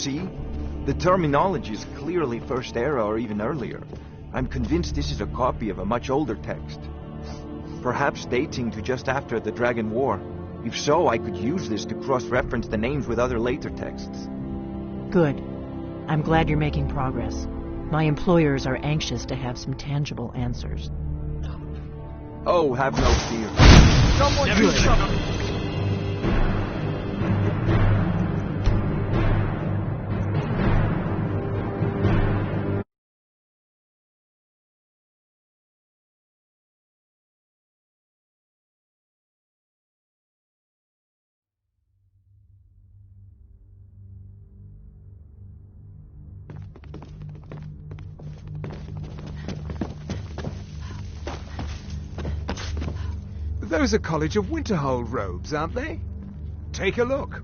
see? The terminology is clearly First Era or even earlier. I'm convinced this is a copy of a much older text. Perhaps dating to just after the Dragon War. If so, I could use this to cross-reference the names with other later texts. Good. I'm glad you're making progress. My employers are anxious to have some tangible answers. Oh, have no fear. Someone do something! Those are College of Winterhold robes, aren't they? Take a look.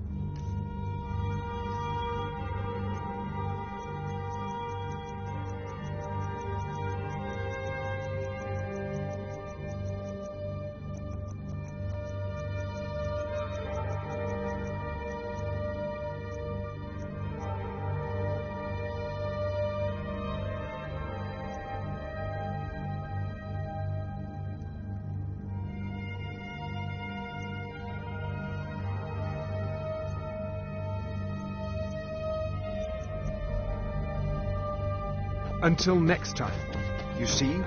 Until next time. You see?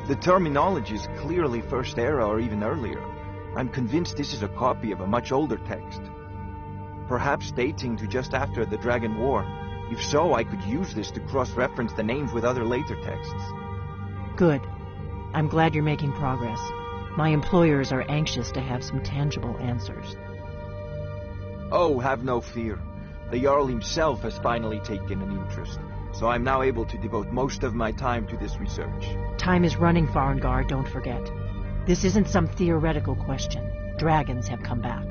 The terminology is clearly First Era or even earlier. I'm convinced this is a copy of a much older text. Perhaps dating to just after the Dragon War. If so, I could use this to cross-reference the names with other later texts. Good. I'm glad you're making progress. My employers are anxious to have some tangible answers. Oh, have no fear. The Jarl himself has finally taken an interest, so I'm now able to devote most of my time to this research. Time is running, Farengar, don't forget. This isn't some theoretical question. Dragons have come back.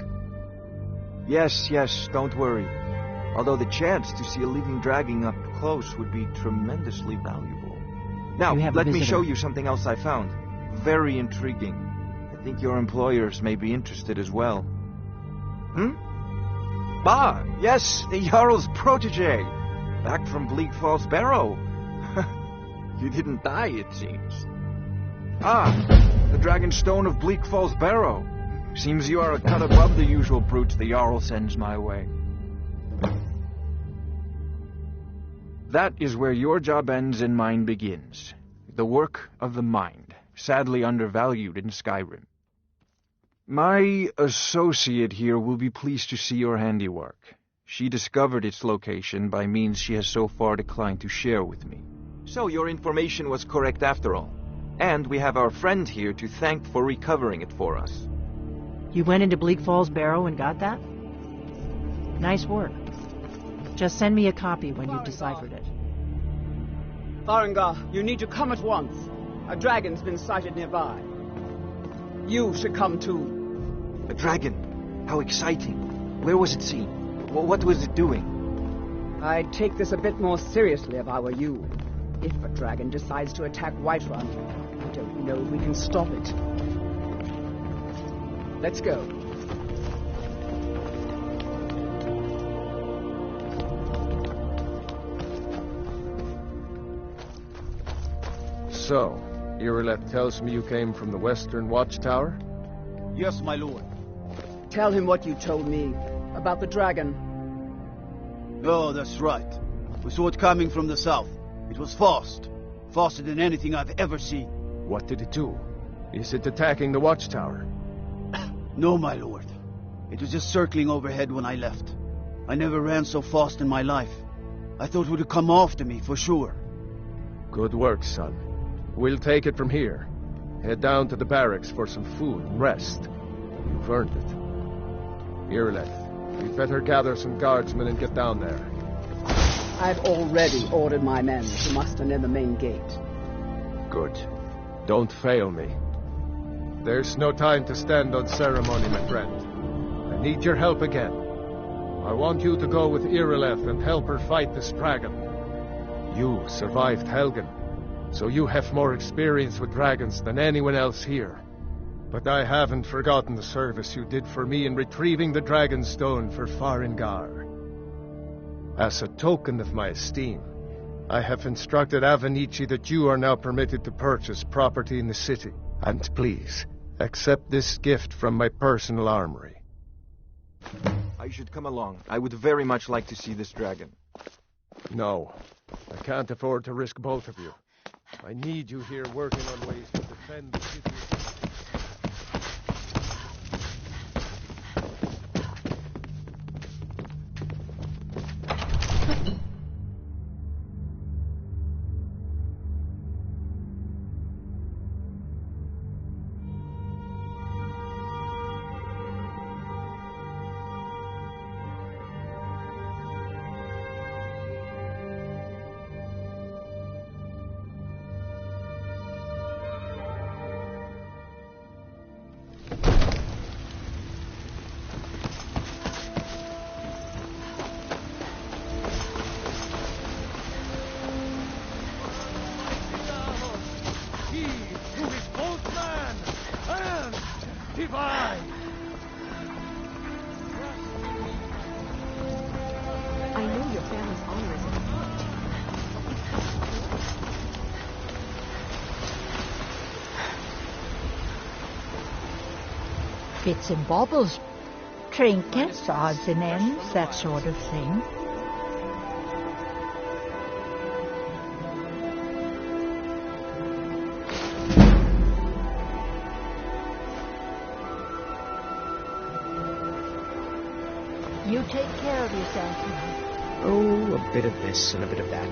Yes, don't worry. Although the chance to see a living dragon up close would be tremendously valuable. Now, let me show you something else I found. Very intriguing. I think your employers may be interested as well. Ah, yes, the Jarl's protege. Back from Bleak Falls Barrow. You didn't die, it seems. Ah, the Dragonstone of Bleak Falls Barrow. Seems you are a cut above the usual brutes the Jarl sends my way. That is where your job ends and mine begins. The work of the mind, sadly undervalued in Skyrim. My associate here will be pleased to see your handiwork. She discovered its location by means she has so far declined to share with me. So your information was correct after all. And we have our friend here to thank for recovering it for us. You went into Bleak Falls Barrow and got that? Nice work. Just send me a copy when you've deciphered it. Farengar, you need to come at once. A dragon's been sighted nearby. You should come too. A dragon? How exciting. Where was it seen? What was it doing? I'd take this a bit more seriously if I were you. If a dragon decides to attack Whiterun, I don't know if we can stop it. Let's go. So, Irileth tells me you came from the Western Watchtower? Yes, my lord. Tell him what you told me about the dragon. Oh, that's right. We saw it coming from the south. It was fast. Faster than anything I've ever seen. What did it do? Is it attacking the Watchtower? No, my lord. It was just circling overhead when I left. I never ran so fast in my life. I thought it would come after me, for sure. Good work, son. We'll take it from here. Head down to the barracks for some food and rest. You've earned it. Irileth, we'd better gather some guardsmen and get down there. I've already ordered my men to muster near the main gate. Good. Don't fail me. There's no time to stand on ceremony, my friend. I need your help again. I want you to go with Irileth and help her fight this dragon. You survived Helgen, so you have more experience with dragons than anyone else here. But I haven't forgotten the service you did for me in retrieving the Dragonstone for Farengar. As a token of my esteem, I have instructed Avenici that you are now permitted to purchase property in the city. And please, accept this gift from my personal armory. I should come along. I would very much like to see this dragon. No, I can't afford to risk both of you. I need you here working on ways to defend the city. I know your family's honor is at Bits and bobbles, trinkets, odds and ends, that sort of thing. You take care of yourself now. Oh, a bit of this and a bit of that.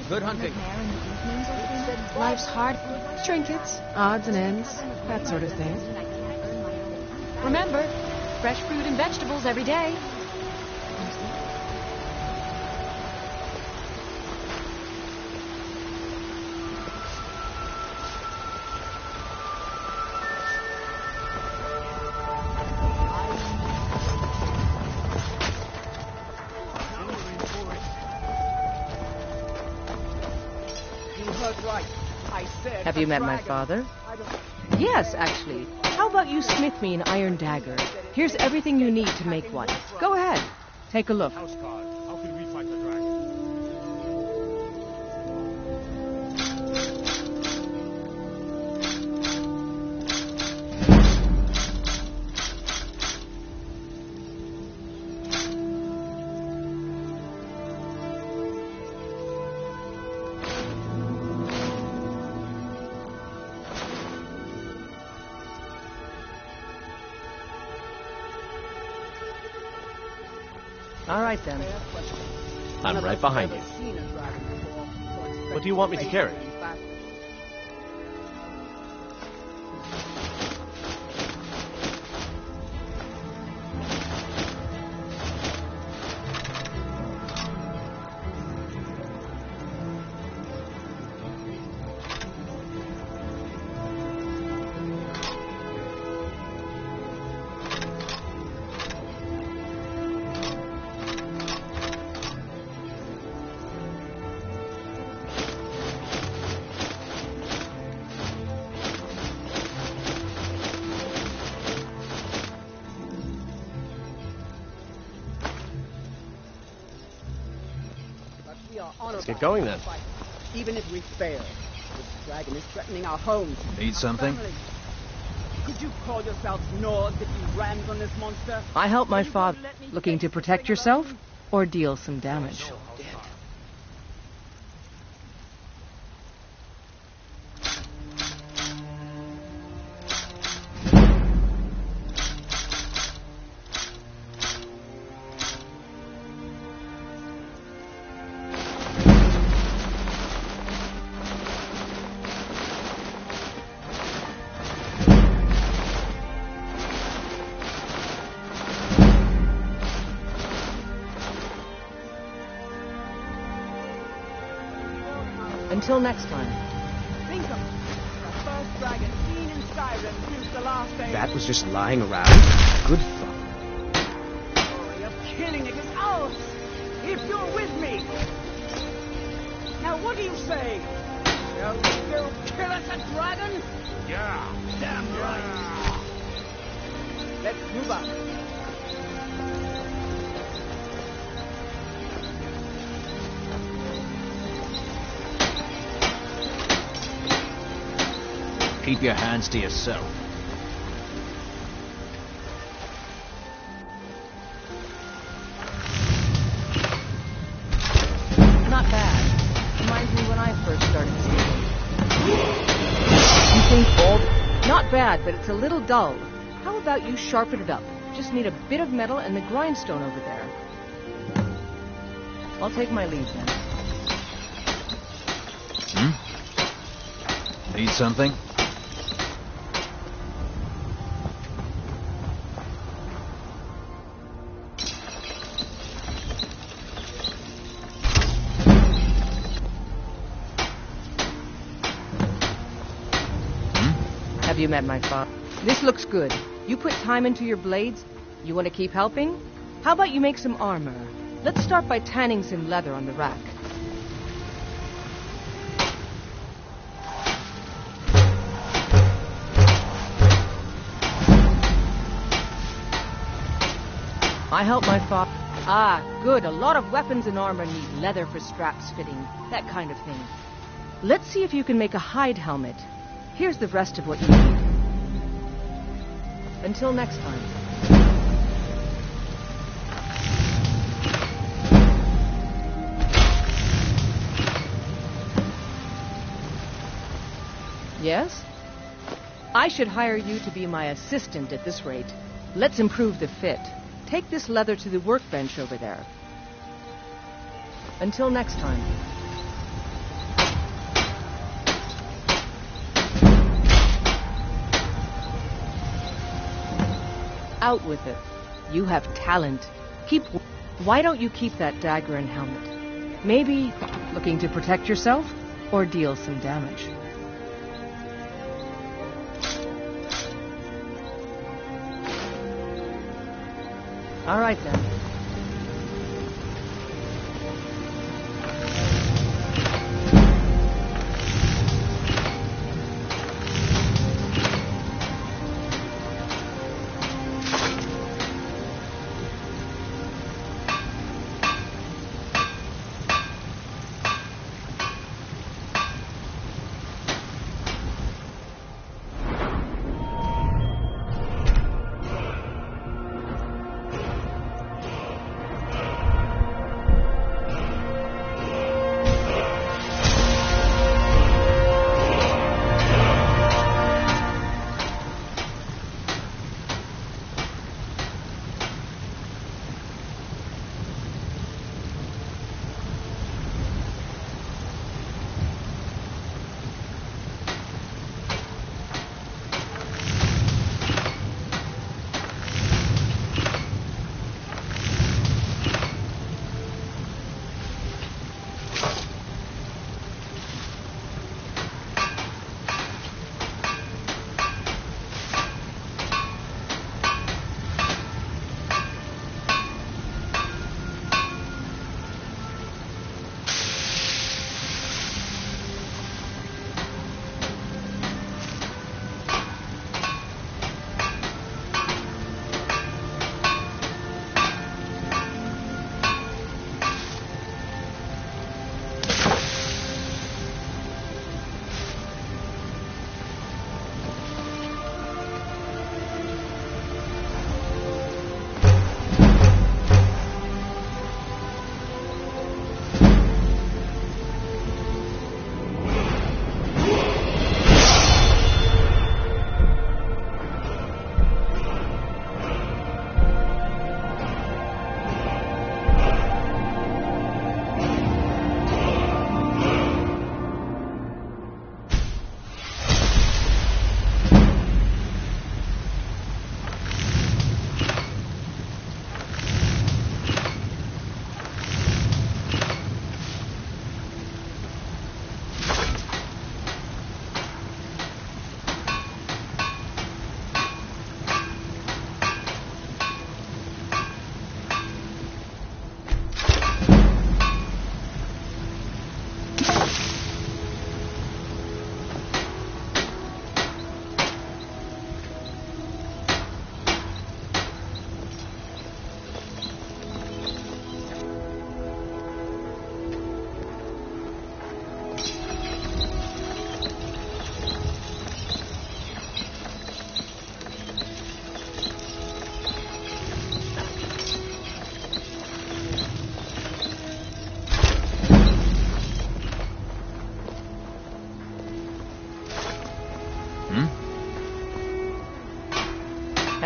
Good hunting. life's hard. Trinkets, odds and ends, that sort of thing. Remember, fresh fruit and vegetables every day. Have you met my father? Yes, actually. How about you smith me an iron dagger? Here's everything you need to make one. Go ahead. Take a look. How can we fight the dragon? All right, then. I'm right behind you. What do you want me to carry? Let's get going then. Even if we fail, this dragon is threatening our homes. Need something? Family. Could you call yourselves Nords if you ran from this monster? I helped my father. Looking to protect yourself or deal some damage? Until next time. Think of it. The first dragon seen in Skyrim since the last day. That was just lying around? Good thought. The glory of killing it is ours. If you're with me. Now what do you say? Shall we go kill us a dragon? Yeah. Damn right. Let's move on. Keep your hands to yourself. Not bad. Reminds me when I first started skating. You think old? Not bad, but it's a little dull. How about you sharpen it up? Just need a bit of metal and the grindstone over there. I'll take my leave then. Need something? Have you met my father? This looks good. You put time into your blades? You want to keep helping? How about you make some armor? Let's start by tanning some leather on the rack. I help my father. Ah, good. A lot of weapons and armor need leather for straps fitting, that kind of thing. Let's see if you can make a hide helmet. Here's the rest of what you need. Until next time. Yes? I should hire you to be my assistant at this rate. Let's improve the fit. Take this leather to the workbench over there. Until next time. Out with it. You have talent. Why don't you keep that dagger and helmet? Maybe looking to protect yourself or deal some damage. All right then.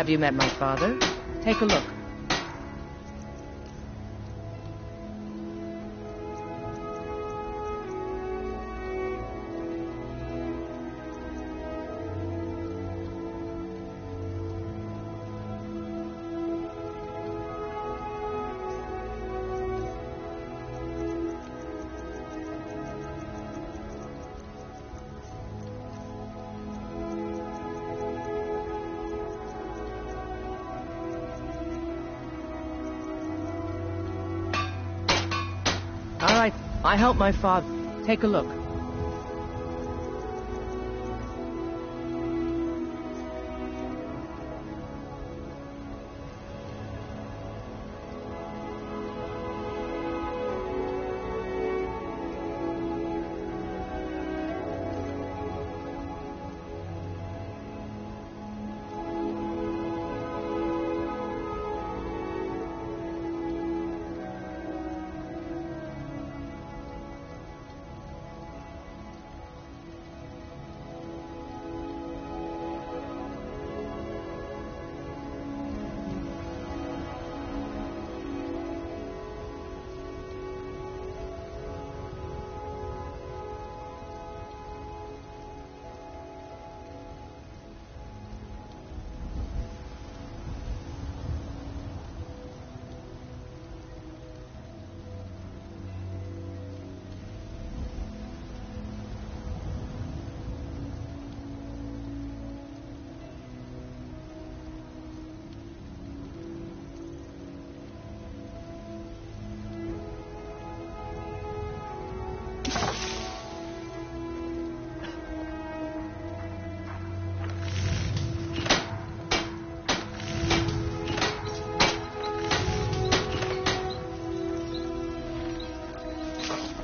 Have you met my father? Take a look. All right, I helped my father. Take a look.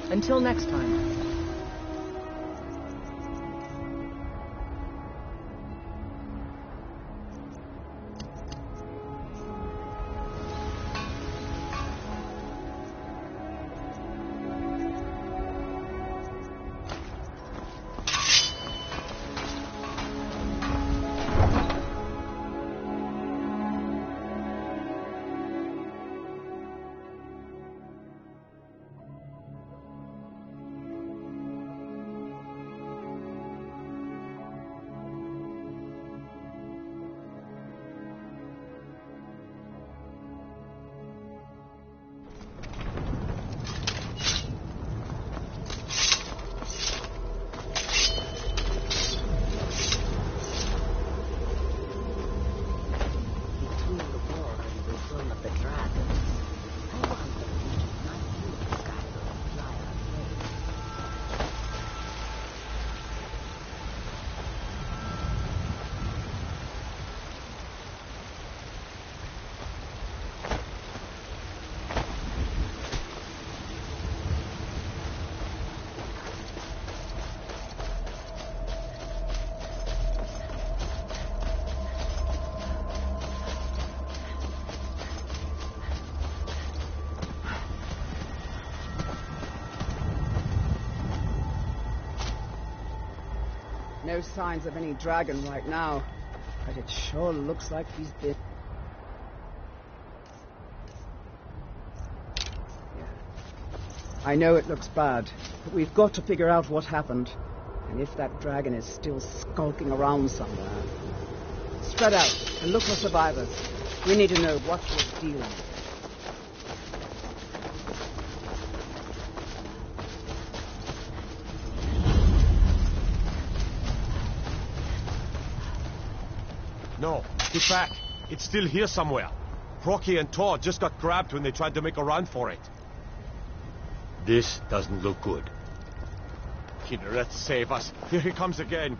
Until next time. No signs of any dragon right now, but it sure looks like he's bit. I know it looks bad, but we've got to figure out what happened. And if that dragon is still skulking around somewhere. Spread out and look for survivors. We need to know what we're dealing with. No, get back. It's still here somewhere. Rocky and Todd just got grabbed when they tried to make a run for it. This doesn't look good. Kinneret, save us. Here he comes again.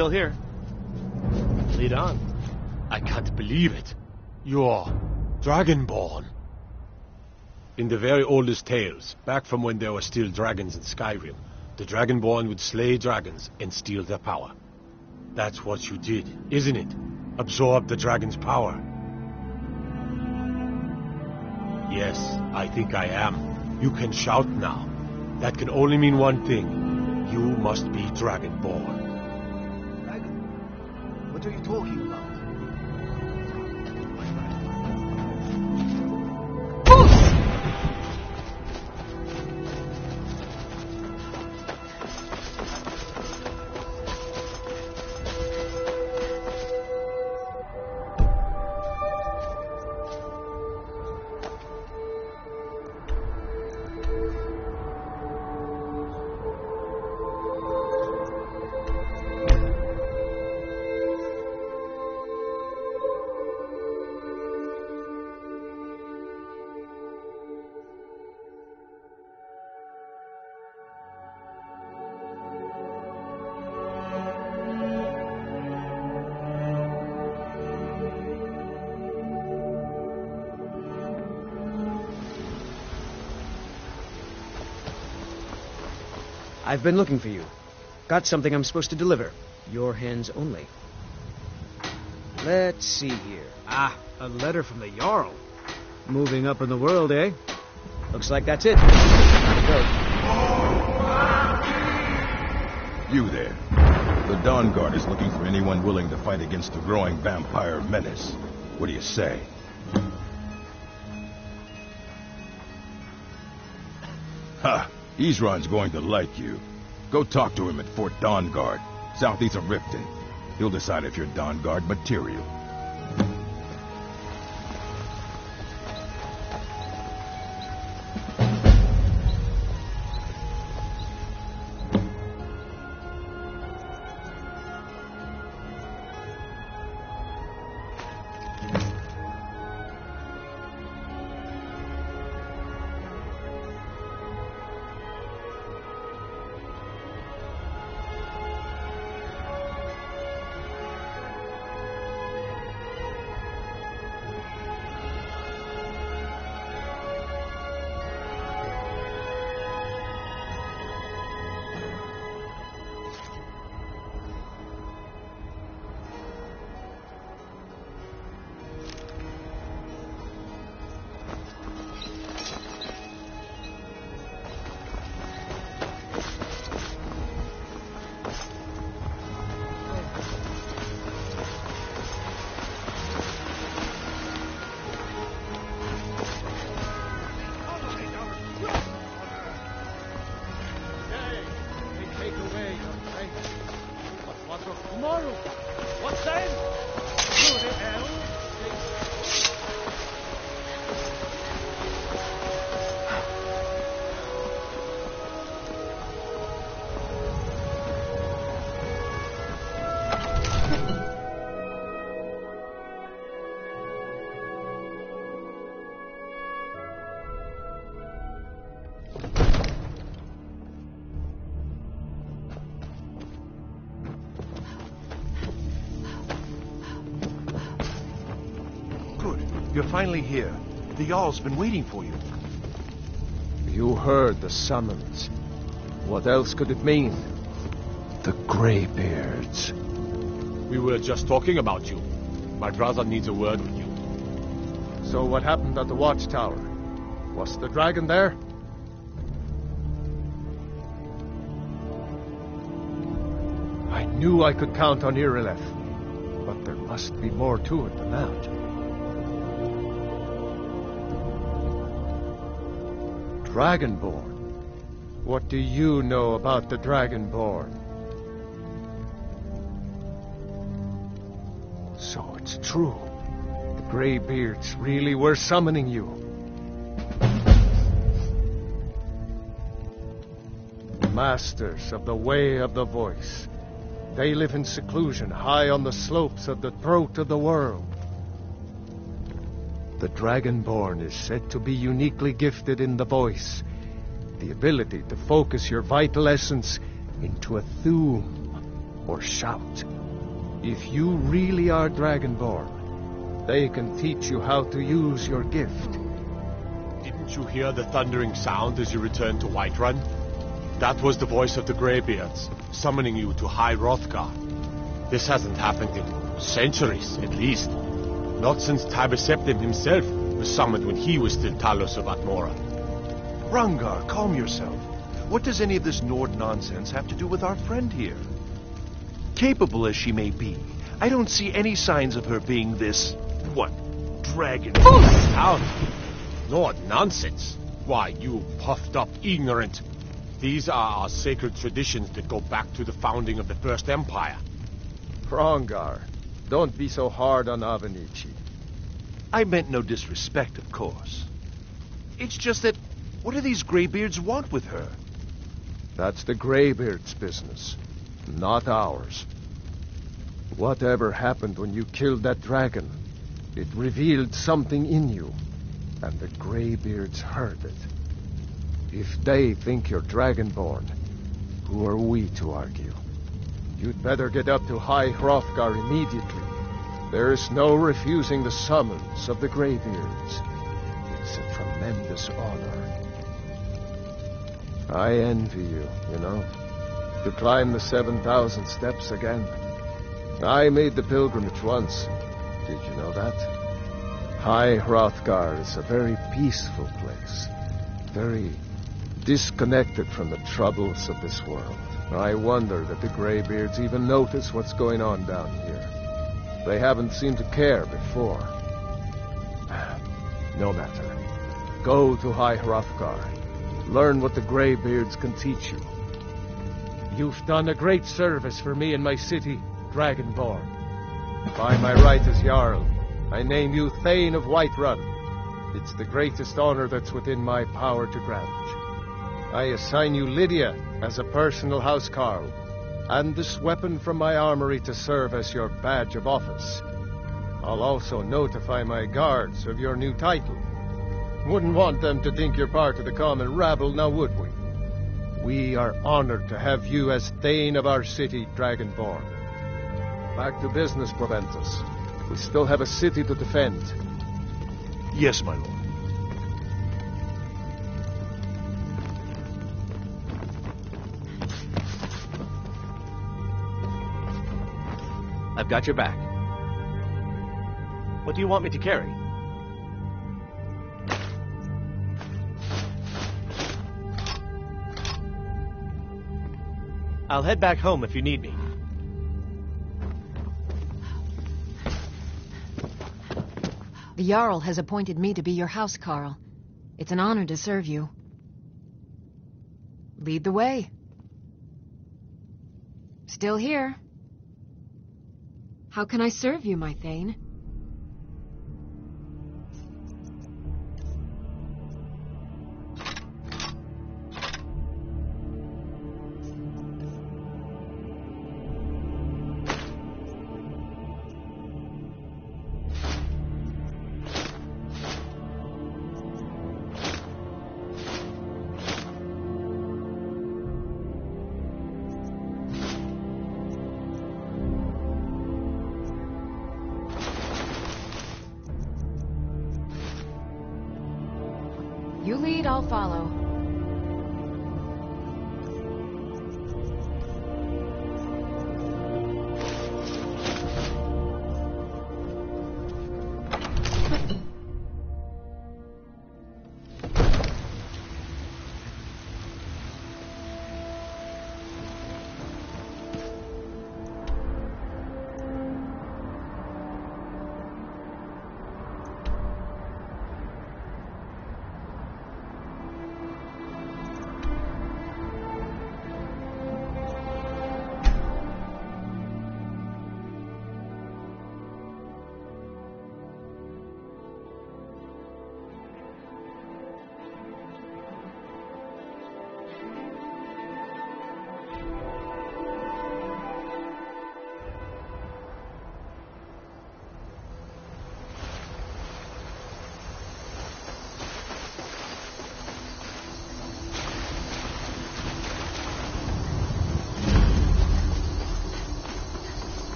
still here. Lead on. I can't believe it. You're Dragonborn. In the very oldest tales, back from when there were still dragons in Skyrim, the Dragonborn would slay dragons and steal their power. That's what you did, isn't it? Absorb the dragon's power. Yes, I think I am. You can shout now. That can only mean one thing. You must be Dragonborn. Dragon? What are you talking about? I've been looking for you. Got something I'm supposed to deliver. Your hands only. Let's see here. Ah, a letter from the Jarl. Moving up in the world, eh? Looks like that's it. Go. You there. The Dawn Guard is looking for anyone willing to fight against the growing vampire menace. What do you say? Ha! Isran's going to like you. Go talk to him at Fort Dawn Guard, southeast of Riften. He'll decide if you're Dawn Guard material. You're finally here. The Jarl's been waiting for you. You heard the summons. What else could it mean? The Greybeards. We were just talking about you. My brother needs a word with you. So what happened at the watchtower? Was the dragon there? I knew I could count on Irileth, but there must be more to it than that. Dragonborn? What do you know about the Dragonborn? So it's true. The Greybeards really were summoning you. Masters of the Way of the Voice. They live in seclusion high on the slopes of the throat of the world. The Dragonborn is said to be uniquely gifted in the voice, the ability to focus your vital essence into a Thuum, or shout. If you really are Dragonborn, they can teach you how to use your gift. Didn't you hear the thundering sound as you returned to Whiterun? That was the voice of the Greybeards, summoning you to High Hrothgar. This hasn't happened in centuries, at least. Not since Tiber Septim himself was summoned when he was still Talos of Atmora. Rungar, calm yourself. What does any of this Nord nonsense have to do with our friend here? Capable as she may be, I don't see any signs of her being this, dragon? Down! Nord nonsense? Why, you puffed up ignorant. These are our sacred traditions that go back to the founding of the First Empire. Hrongar, don't be so hard on Avenici. I meant no disrespect, of course. It's just that, what do these Greybeards want with her? That's the Greybeards' business, not ours. Whatever happened when you killed that dragon, it revealed something in you, and the Greybeards heard it. If they think you're Dragonborn, who are we to argue? You'd better get up to High Hrothgar immediately. There's no refusing the summons of the Greybeards. It's a tremendous honor. I envy you, you know, to climb the 7,000 steps again. I made the pilgrimage once. Did you know that? High Hrothgar is a very peaceful place. Very disconnected from the troubles of this world. I wonder that the Greybeards even notice what's going on down here. They haven't seemed to care before. No matter. Go to High Hrothgar. Learn what the Greybeards can teach you. You've done a great service for me and my city, Dragonborn. By my right as Jarl, I name you Thane of Whiterun. It's the greatest honor that's within my power to grant. I assign you Lydia as a personal housecarl, and this weapon from my armory to serve as your badge of office. I'll also notify my guards of your new title. Wouldn't want them to think you're part of the common rabble, now would we? We are honored to have you as Thane of our city, Dragonborn. Back to business, Proventus. We still have a city to defend. Yes, my lord. I've got your back. What do you want me to carry? I'll head back home if you need me. The Jarl has appointed me to be your housecarl. It's an honor to serve you. Lead the way. Still here. How can I serve you, my Thane? You lead, I'll follow.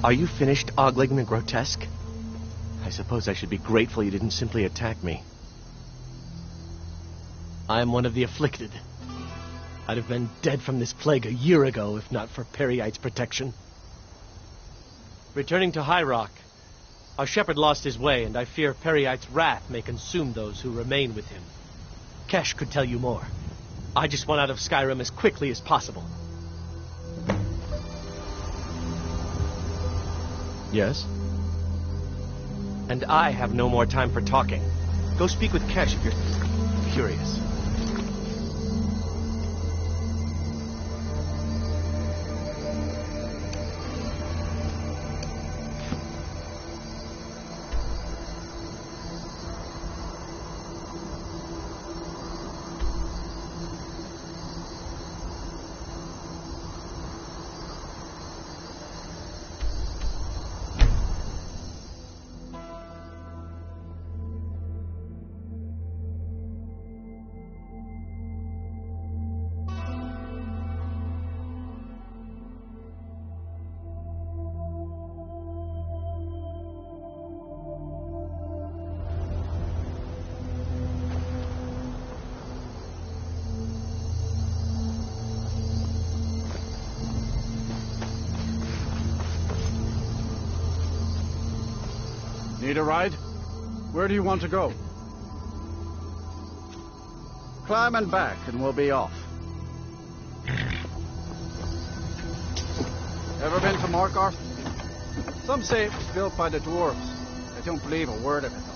Are you finished ogling the grotesque? I suppose I should be grateful you didn't simply attack me. I am one of the afflicted. I'd have been dead from this plague a year ago if not for Peryite's protection. Returning to High Rock, our shepherd lost his way, and I fear Peryite's wrath may consume those who remain with him. Kesh could tell you more. I just want out of Skyrim as quickly as possible. Yes? And I have no more time for talking. Go speak with Kesh if you're curious. Need a ride? Where do you want to go? Climb and back, and we'll be off. Ever been to Morkarth? Some say it was built by the dwarves. I don't believe a word of it, though.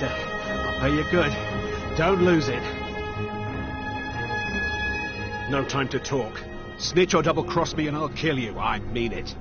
I'll pay you good. Don't lose it. No time to talk. Snitch or double-cross me and I'll kill you. I mean it.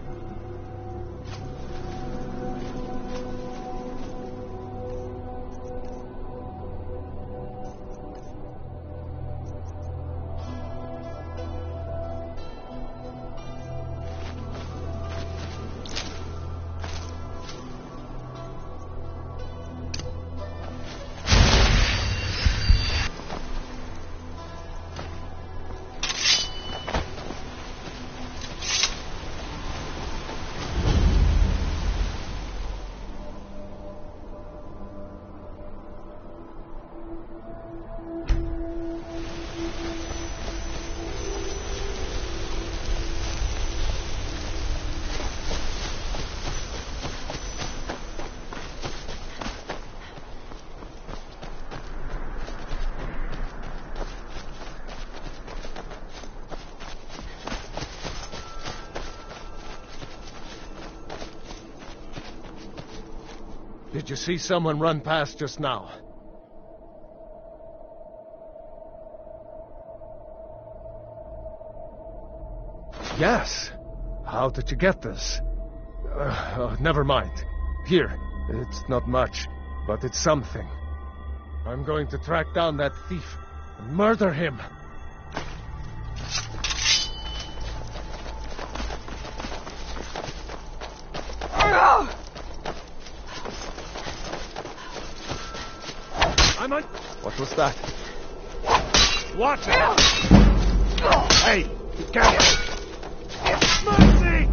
Did you see someone run past just now? Yes. How did you get this? Never mind. Here. It's not much, but it's something. I'm going to track down that thief and murder him. I'm on. What was that? Watch it! Hey, be careful! Mercy!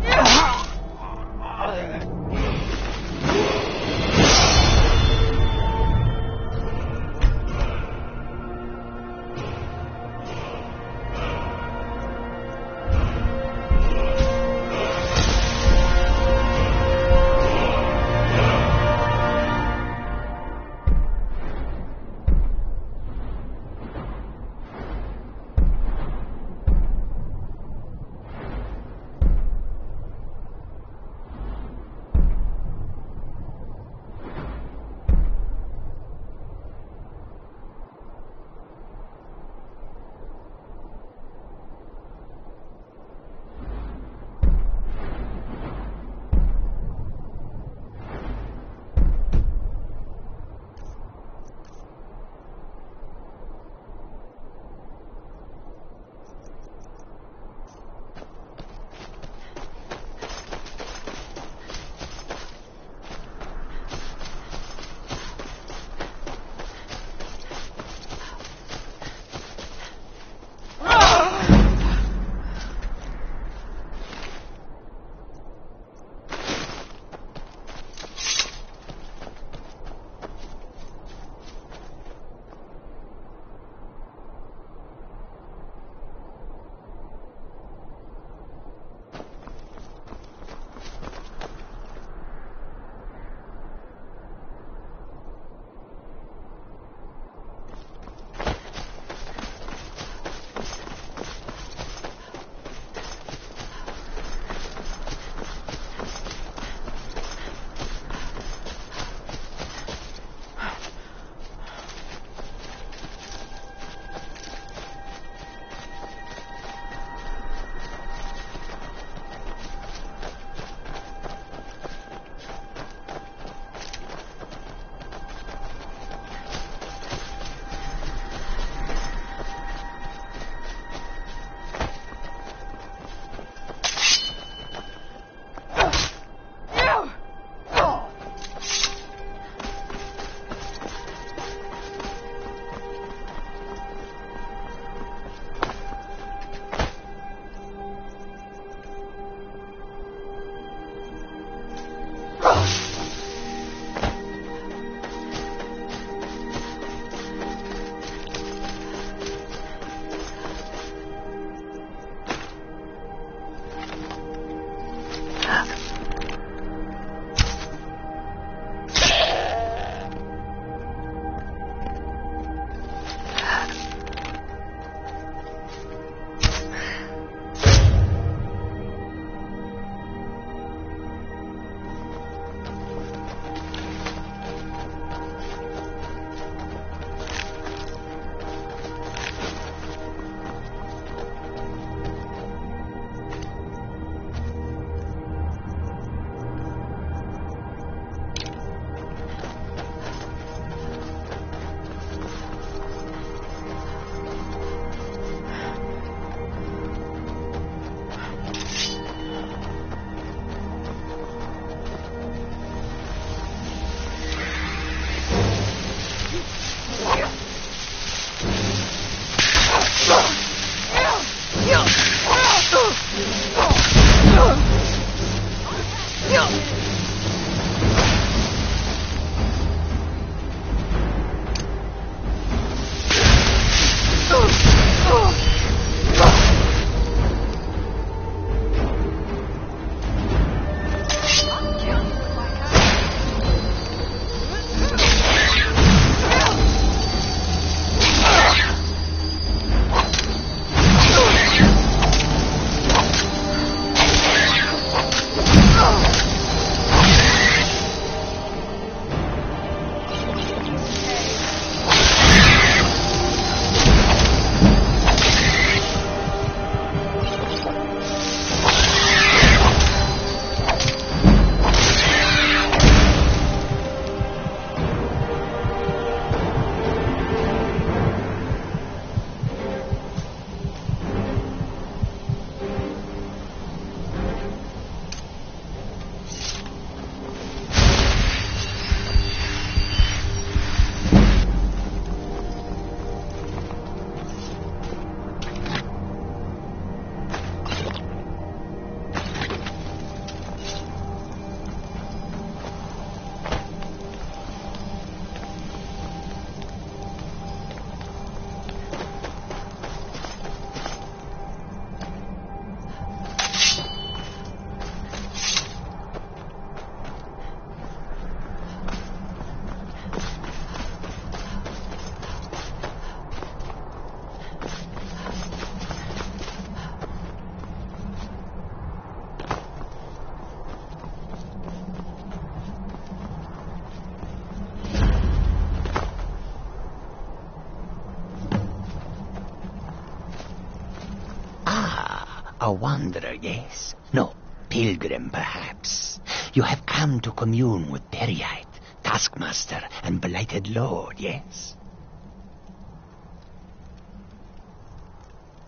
A wanderer, yes? No, pilgrim, perhaps. You have come to commune with Peryite, taskmaster, and blighted lord, yes?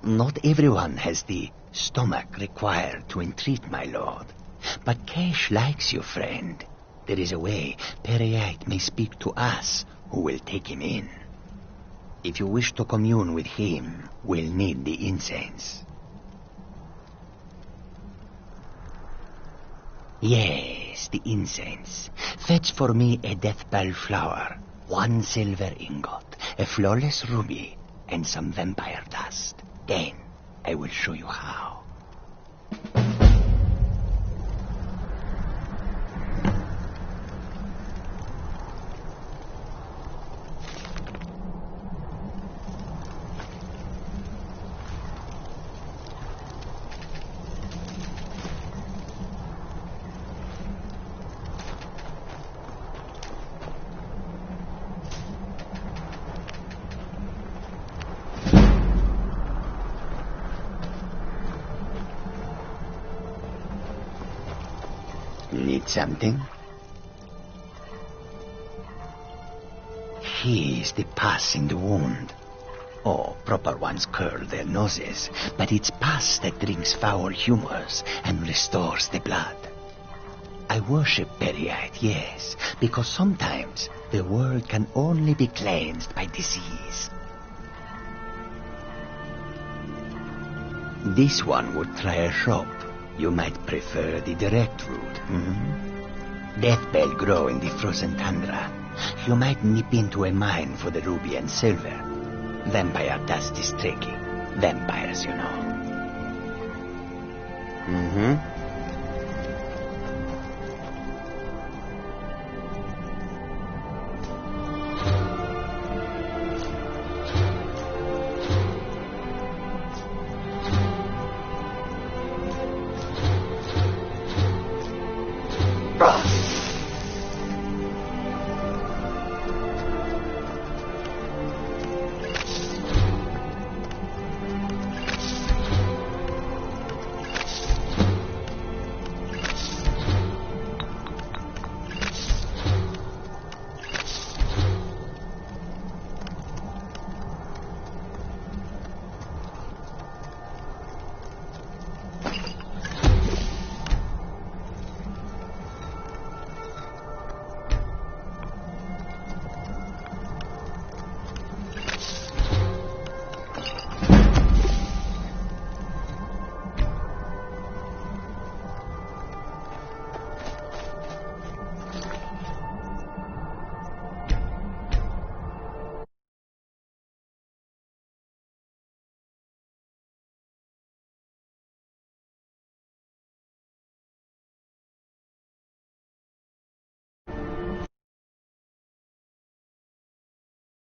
Not everyone has the stomach required to entreat my lord. But Cash likes you, friend. There is a way Peryite may speak to us who will take him in. If you wish to commune with him, we'll need the incense. Yes, the incense. Fetch for me a deathbell flower, 1 silver ingot, a flawless ruby, and some vampire dust. Then I will show you how. Need something? Here is the pus in the wound. Oh, proper ones curl their noses, but it's pus that drinks foul humors and restores the blood. I worship Peryite, yes, because sometimes the world can only be cleansed by disease. This one would try a shop. You might prefer the direct route, Deathbell grow in the frozen tundra. You might nip into a mine for the ruby and silver. Vampire dust is tricky. Vampires, you know.